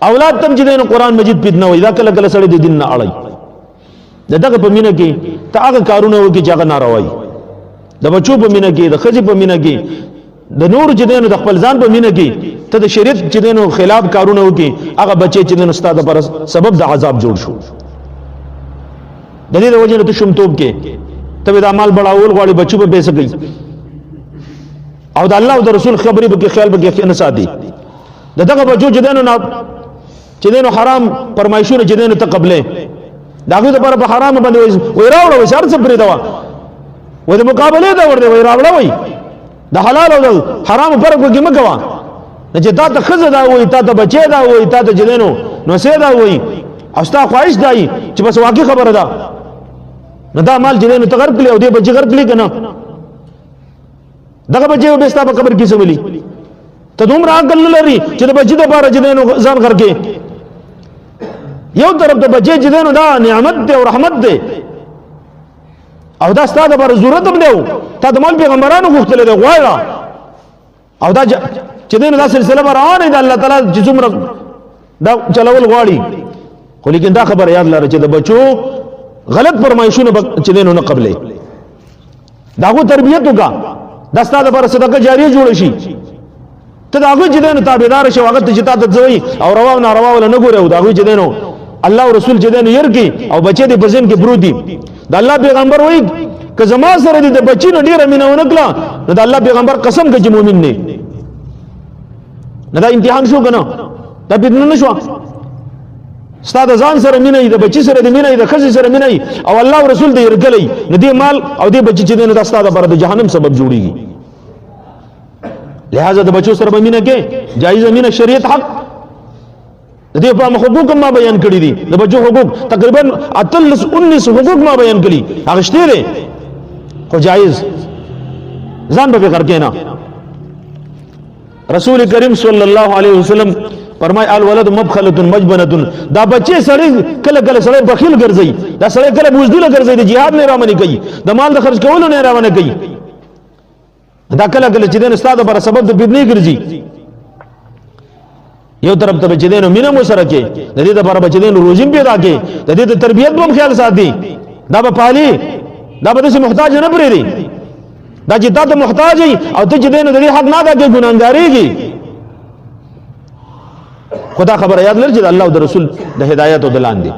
اولاد تم چې دین قرآن مجید پیدنه وي دا کله کله سړی د دین نه اړي دغه په مینه کې ته هغه کارونه وکړي چې هغه ناروا وي د بچو په مینه کې د ښځې په مینه کې د نور چې دین د خپل ځان په مینه کې ته د شریعت چې دین خلاف کارونه وکړي هغه بچي چې دین استاد پر سبب د عذاب جوړ شو د دې د وجه ته شومتوب کې ته د اعمال بڑاول غواړي بچو په پیسې کوي او د الله او د رسول خبرې به کې خیال به کې نه ساتي دغه بچو چې دین نه چې دین حرام فرمایشونه چې دین ته قبلې داغه د پر په حرام باندې وای راوړو وسار څه پرې دا و د مقابله دا ورته وای راوړو وای د حلال او د حرام فرق وکي مګوا چې تا ته خزه دا وای تا ته بچی دا وای تا ته جنینو نو سه دا وای استا خواهش دی چې بس واقع خبره ده نو دا مال جنینو ته غرق کړي او دې بچی غرق کړي کنه دغه بچی به ستا په قبر کې سملی ته دومره عقل لري چې د بچی د بار جنینو ځان غرقې یو طرف ته بچی جنینو دا نعمت دی او رحمت دی او دا ستاسو پر ضرورت هم دی تا د مال پیغمبرانو غوښتل دی غواړه او دا چې دین دا سلسله روانه ده الله تعالی چې څومره دا چلول غواړي خو لیکن دا خبر یاد لره چې د بچو غلط فرمایشونه چې دین نه قبلې داغو تربیت وکا دا ستاسو پر صدقه جاریه جوړ شي ته داغو چې دین تابعدار شي هغه چې تا ته ځوي او روا نه روا ولا نه ګورو داغو چې دینو الله او رسول چې دین يرګي او بچي د بزن کې برودي د الله پیغمبر وایي که زما سره د بچی نو ډیره مینه ونکړه نو د الله پیغمبر قسم کوي چې مؤمن نه نه دا امتحان شو کنه دا بدن نه شو ستاد ځان سره مینه د بچی سره د مینه د خزي سره مینه او الله او رسول دې ورګلې نو دې مال او دې بچی چې دې د ستاد پر د جهنم سبب جوړيږي لہذا د بچو سره مینه کې جایز مینه شریعت حق دې په حقوق ما بیان کړی دي د بچو حقوق تقریبا 19 حقوق ما بیان کړی هغه شته دي خو جایز ځان به فکر کینا رسول کریم صلی الله علیه وسلم فرمای الولد مبخله مجبنه دا بچي سړی کله کله سړی بخیل ګرځي دا سړی کله بوزدل ګرځي د jihad نه رامنې کوي د مال د خرج کولو نه رامنې کوي دا کله کله چې د استاد پر سبب د بدنی ګرځي یو طرف ته چې دینو مینه مو سره کې د دې لپاره چې دینو روزیم پیدا کې د دې د تربیت په خیال ساتي دا په پالي دا به څه محتاج نه پرېږي دا چې تا ته محتاج او ته چې دینو د دې حق نه ادا کې ګناګاریږي خدا خبر یاد لري چې الله او رسول د هدایت او دلان دي